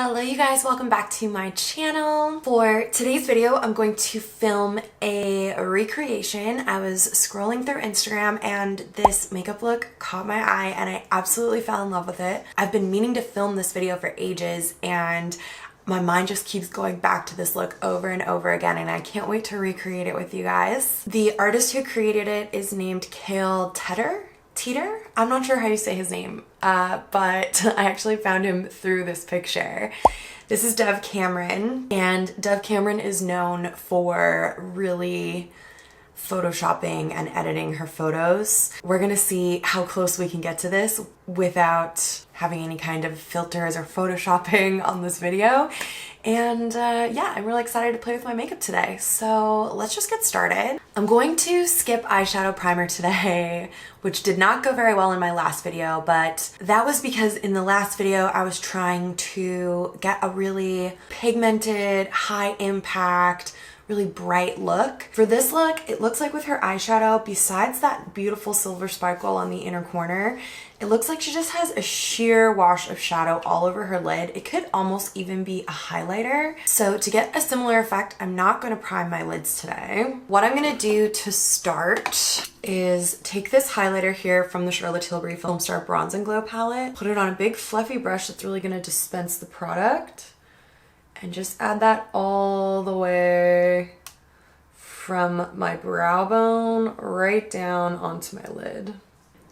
Hello you guys, welcome back to my channel. For today's video, I'm going to film a recreation. I was scrolling through Instagram and this makeup look caught my eye and I absolutely fell in love with it. I've been meaning to film this video for ages and my mind just keeps going back to this look over and over again and I can't wait to recreate it with you guys. The artist who created it is named Kale Teter? I'm not sure how you say his name, but I actually found him through this picture. This is Dove Cameron, and Dove Cameron is known for really photoshopping and editing her photos. We're gonna see how close we can get to this without having any kind of filters or photoshopping on this video. And yeah, I'm really excited to play with my makeup today. So let's just get started. I'm going to skip eyeshadow primer today, which did not go very well in my last video, but that was because in the last video I was trying to get a really pigmented, high impact, really bright look. For this look, it looks like with her eyeshadow, besides that beautiful silver sparkle on the inner corner, it looks like she just has a sheer wash of shadow all over her lid. It could almost even be a highlighter. So to get a similar effect, I'm not gonna prime my lids today. What I'm gonna do to start is take this highlighter here from the Charlotte Tilbury Film Star Bronze and Glow palette, put it on a big fluffy brush that's really gonna dispense the product, and just add that all the way from my brow bone right down onto my lid.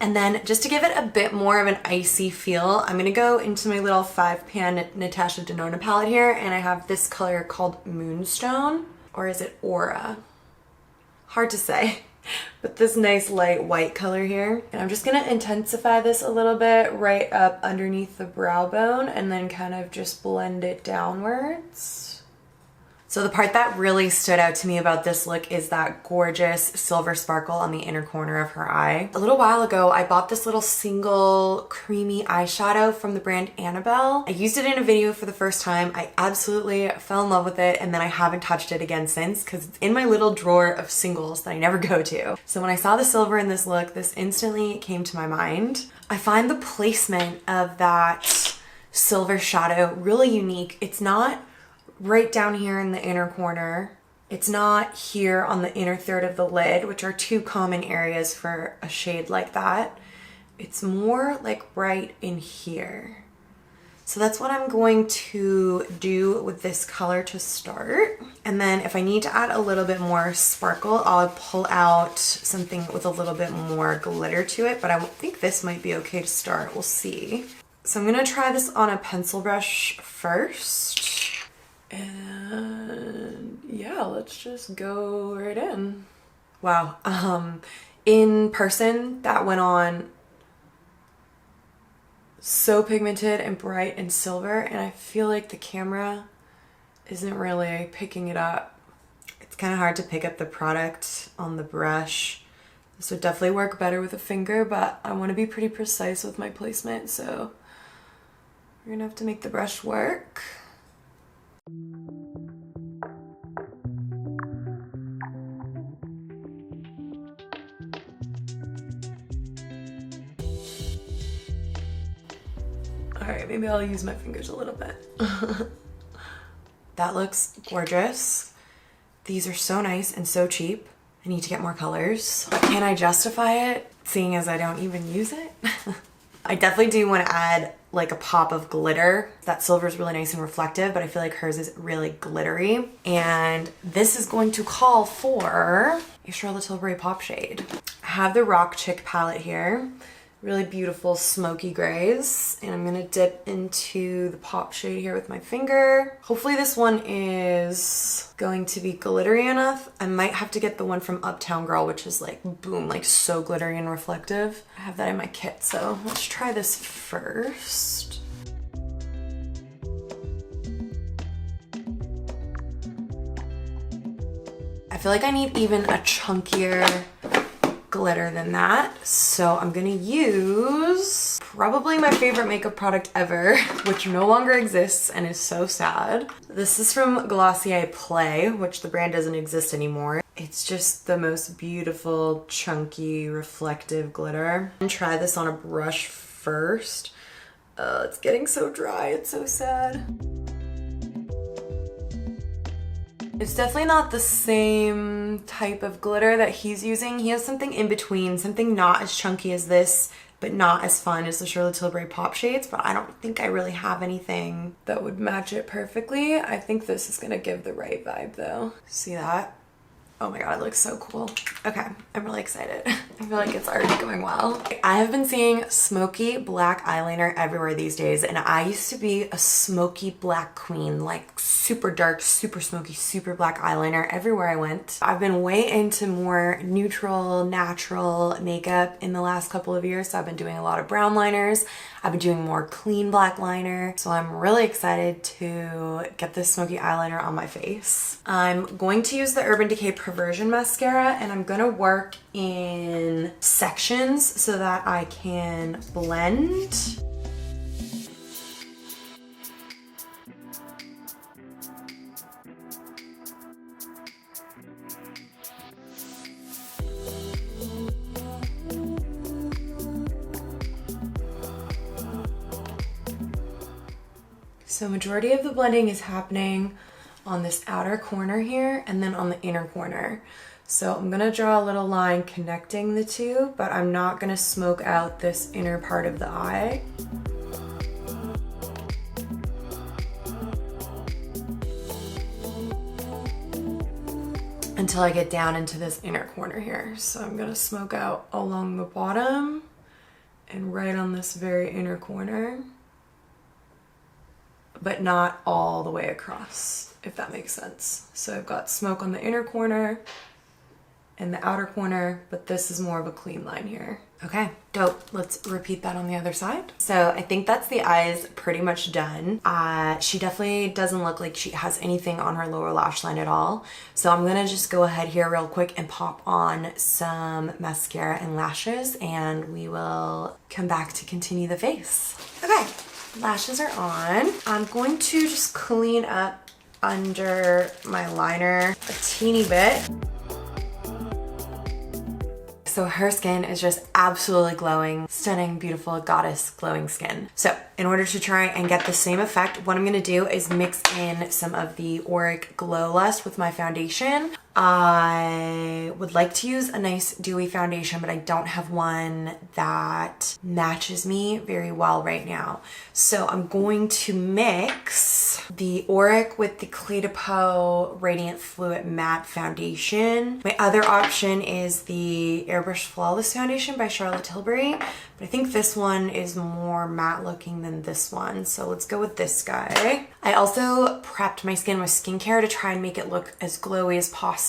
And then just to give it a bit more of an icy feel, I'm gonna go into my little 5-pan Natasha Denona palette here, and I have this color called Moonstone, or is it Aura? Hard to say. But this nice light white color here. And I'm just gonna intensify this a little bit right up underneath the brow bone and then kind of just blend it downwards. So the part that really stood out to me about this look is that gorgeous silver sparkle on the inner corner of her eye. A little while ago, I bought this little single creamy eyeshadow from the brand Annabelle. I used it in a video for the first time. I absolutely fell in love with it and then I haven't touched it again since because it's in my little drawer of singles that I never go to. So when I saw the silver in this look, this instantly came to my mind. I find the placement of that silver shadow really unique. It's not right down here in the inner corner. It's not here on the inner third of the lid, which are two common areas for a shade like that. It's more like right in here. So that's what I'm going to do with this color to start. And then if I need to add a little bit more sparkle, I'll pull out something with a little bit more glitter to it, but I think this might be okay to start. We'll see. So I'm gonna try this on a pencil brush first. And yeah, let's just go right in. Wow, in person that went on so pigmented and bright and silver, and I feel like the camera isn't really picking it up. It's kind of hard to pick up the product on the brush. This would definitely work better with a finger, but I want to be pretty precise with my placement, so we're gonna have to make the brush work. All right, maybe I'll use my fingers a little bit. That looks gorgeous. These are so nice and so cheap. I need to get more colors. Can I justify it, seeing as I don't even use it? I definitely do want to add like a pop of glitter. That silver is really nice and reflective, but I feel like hers is really glittery. And this is going to call for a Charlotte Tilbury pop shade. I have the Rock Chick palette here. Really beautiful smoky grays, and I'm gonna dip into the pop shade here with my finger. Hopefully this one is going to be glittery enough. I might have to get the one from Uptown Girl, which is like boom, like so glittery and reflective. I have that in my kit, so let's try this first. I feel like I need even a chunkier glitter than that, so I'm gonna use probably my favorite makeup product ever, which no longer exists and is so sad. This is from Glossier Play, which the brand doesn't exist anymore. It's just the most beautiful, chunky, reflective glitter. And try this on a brush first. It's getting so dry, it's so sad. It's definitely not the same type of glitter that he's using. He has something in between, something not as chunky as this, but not as fun as the Charlotte Tilbury Pop Shades, but I don't think I really have anything that would match it perfectly. I think this is gonna give the right vibe though. See that? Oh my god, it looks so cool. Okay, I'm really excited. I feel like it's already going well. I have been seeing smoky black eyeliner everywhere these days, and I used to be a smoky black queen, like super dark, super smoky, super black eyeliner everywhere I went. I've been way into more neutral, natural makeup in the last couple of years, so I've been doing a lot of brown liners. I've been doing more clean black liner, so I'm really excited to get this smoky eyeliner on my face. I'm going to use the Urban Decay Perversion Mascara, and I'm gonna work in sections so that I can blend. So majority of the blending is happening on this outer corner here and then on the inner corner. So I'm gonna draw a little line connecting the two, but I'm not gonna smoke out this inner part of the eye. Until I get down into this inner corner here. So I'm gonna smoke out along the bottom and right on this very inner corner, but not all the way across, if that makes sense. So I've got smoke on the inner corner and the outer corner, but this is more of a clean line here. Okay, dope. Let's repeat that on the other side. So I think that's the eyes pretty much done. She definitely doesn't look like she has anything on her lower lash line at all. So I'm gonna just go ahead here real quick and pop on some mascara and lashes, and we will come back to continue the face. Okay. Lashes are on. I'm going to just clean up under my liner a teeny bit. So her skin is just absolutely glowing, stunning, beautiful goddess glowing skin. So in order to try and get the same effect, what I'm gonna do is mix in some of the Auric Glow Lust with my foundation. I would like to use a nice dewy foundation, but I don't have one that matches me very well right now. So I'm going to mix the Auric with the Clé de Peau Radiant Fluid Matte Foundation. My other option is the Airbrush Flawless Foundation by Charlotte Tilbury, but I think this one is more matte looking than this one. So let's go with this guy. I also prepped my skin with skincare to try and make it look as glowy as possible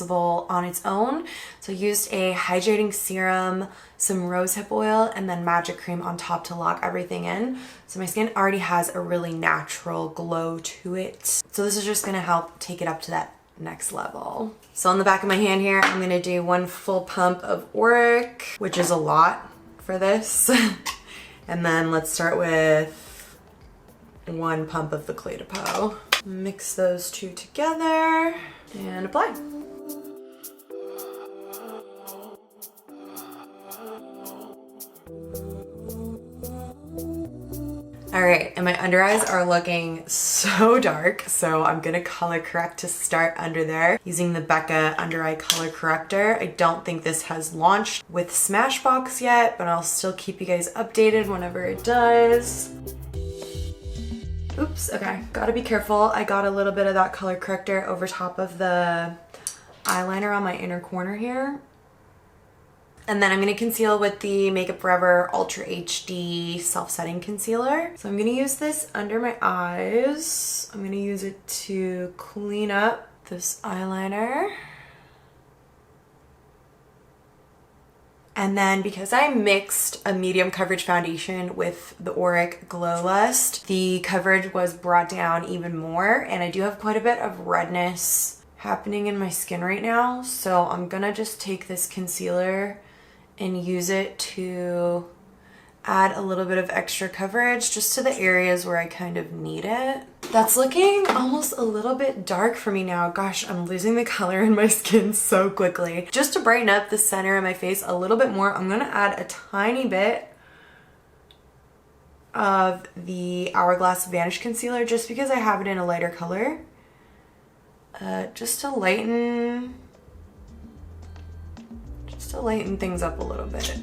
on its own. So I used a hydrating serum, some rosehip oil, and then magic cream on top to lock everything in. So my skin already has a really natural glow to it. So this is just gonna help take it up to that next level. So on the back of my hand here, I'm gonna do one full pump of Auric, which is a lot for this. And then let's start with one pump of the Clé de Peau. Mix those two together and apply. All right, and my under eyes are looking so dark, so I'm gonna color correct to start under there using the Becca Under Eye Color Corrector. I don't think this has launched with Smashbox yet, but I'll still keep you guys updated whenever it does. Oops, okay, gotta be careful. I got a little bit of that color corrector over top of the eyeliner on my inner corner here. And then I'm gonna conceal with the Makeup Forever Ultra HD Self-Setting Concealer. So I'm gonna use this under my eyes. I'm gonna use it to clean up this eyeliner. And then because I mixed a medium coverage foundation with the Auric Glow Lust, the coverage was brought down even more, and I do have quite a bit of redness happening in my skin right now. So I'm gonna just take this concealer and use it to add a little bit of extra coverage just to the areas where I kind of need it. That's looking almost a little bit dark for me now. Gosh, I'm losing the color in my skin so quickly. Just to brighten up the center of my face a little bit more, I'm gonna add a tiny bit of the Hourglass Vanish Concealer just because I have it in a lighter color. just to lighten things up a little bit.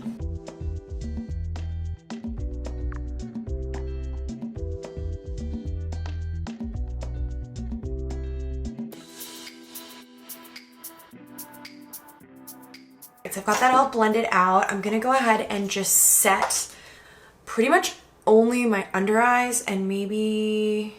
So I've got that all blended out. I'm gonna go ahead and just set pretty much only my under eyes and maybe,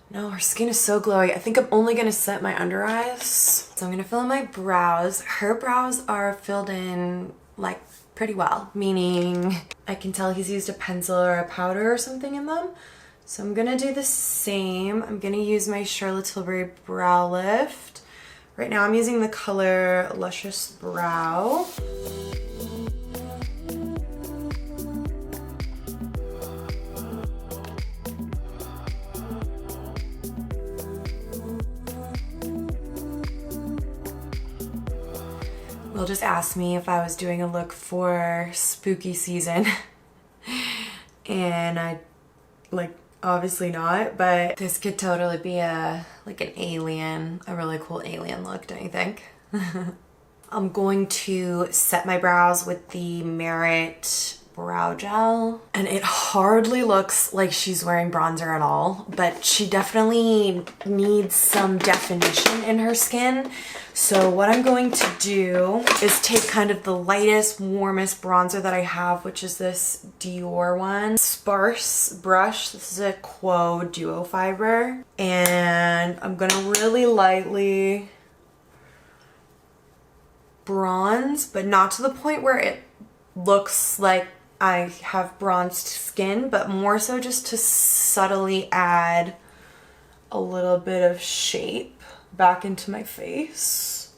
no, her skin is so glowy. I think I'm only gonna set my under eyes. So I'm gonna fill in my brows. Her brows are filled in like pretty well, meaning I can tell he's used a pencil or a powder or something in them. So I'm gonna do the same. I'm gonna use my Charlotte Tilbury Brow Lift. Right now I'm using the color Luscious Brow. Will just asked me if I was doing a look for spooky season and I obviously not, but this could totally be a really cool alien look, don't you think? I'm going to set my brows with the Merit brow gel, and it hardly looks like she's wearing bronzer at all, but she definitely needs some definition in her skin. So what I'm going to do is take kind of the lightest, warmest bronzer that I have, which is this Dior one. Sparse brush. This is a Quo Duo Fiber. And I'm gonna really lightly bronze, but not to the point where it looks like I have bronzed skin, but more so just to subtly add a little bit of shape back into my face.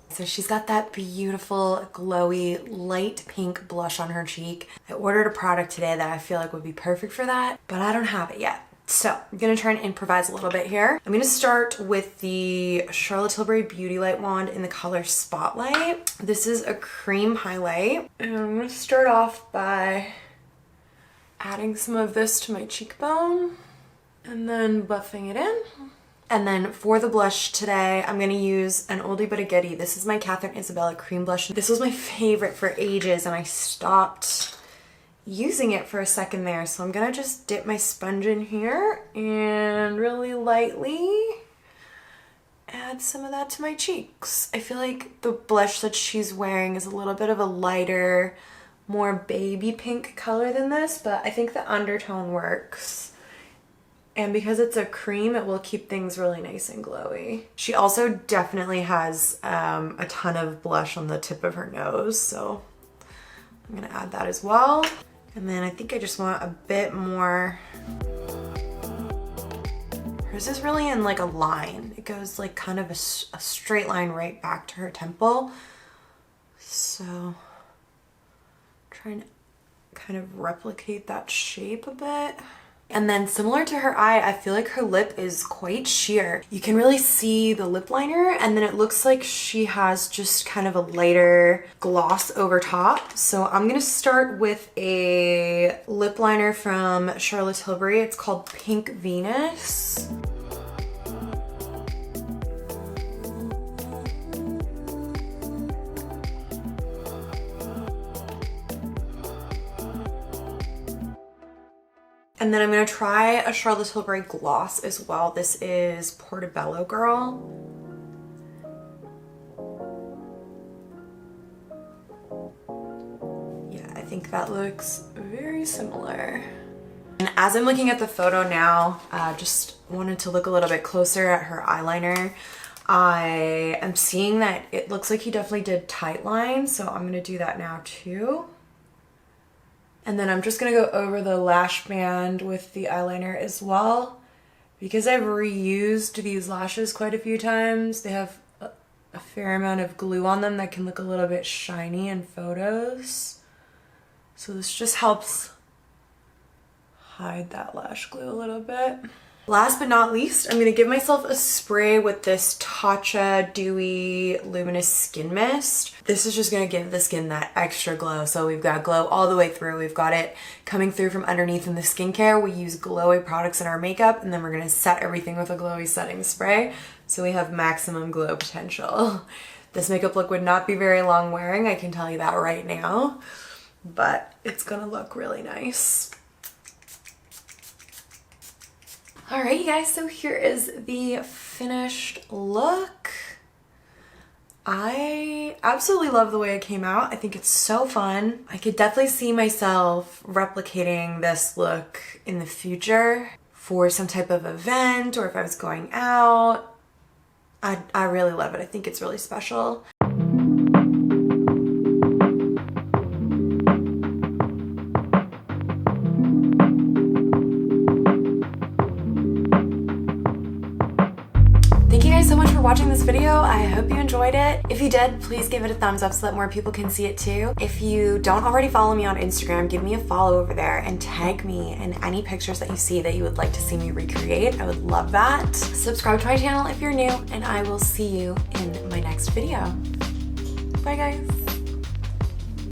So she's got that beautiful, glowy, light pink blush on her cheek. I ordered a product today that I feel like would be perfect for that, but I don't have it yet. So I'm gonna try and improvise a little bit here. I'm gonna start with the Charlotte Tilbury Beauty Light Wand in the color Spotlight. This is a cream highlight. And I'm gonna start off by adding some of this to my cheekbone and then buffing it in. And then for the blush today, I'm gonna use an oldie but a goodie. This is my Catherine Isabella cream blush. This was my favorite for ages and I stopped using it for a second there. So I'm gonna just dip my sponge in here and really lightly add some of that to my cheeks. I feel like the blush that she's wearing is a little bit of a lighter, more baby pink color than this, but I think the undertone works. And because it's a cream, it will keep things really nice and glowy. She also definitely has a ton of blush on the tip of her nose, so I'm gonna add that as well. And then I think I just want a bit more. Hers is really in like a line. It goes like kind of a straight line right back to her temple. So trying to kind of replicate that shape a bit. And then similar to her eye, I feel like her lip is quite sheer. You can really see the lip liner, and then it looks like she has just kind of a lighter gloss over top. So I'm gonna start with a lip liner from Charlotte Tilbury. It's called Pink Venus. And then I'm gonna try a Charlotte Tilbury gloss as well. This is Portobello Girl. Yeah, I think that looks very similar. And as I'm looking at the photo now, just wanted to look a little bit closer at her eyeliner. I am seeing that it looks like he definitely did tight line, so I'm gonna do that now too. And then I'm just gonna go over the lash band with the eyeliner as well. Because I've reused these lashes quite a few times, they have a fair amount of glue on them that can look a little bit shiny in photos. So this just helps hide that lash glue a little bit. Last but not least, I'm gonna give myself a spray with this Tatcha Dewy Luminous Skin Mist. This is just gonna give the skin that extra glow. So we've got glow all the way through. We've got it coming through from underneath in the skincare. We use glowy products in our makeup, and then we're gonna set everything with a glowy setting spray. So we have maximum glow potential. This makeup look would not be very long wearing, I can tell you that right now, but it's gonna look really nice. All right, you guys, so here is the finished look. I absolutely love the way it came out. I think it's so fun. I could definitely see myself replicating this look in the future for some type of event or if I was going out. I really love it. I think it's really special. Thank you guys so much for watching this video. I hope you enjoyed it. If you did, please give it a thumbs up so that more people can see it too. If you don't already follow me on Instagram, give me a follow over there and tag me in any pictures that you see that you would like to see me recreate. I would love that. Subscribe to my channel if you're new, and I will see you in my next video. Bye guys.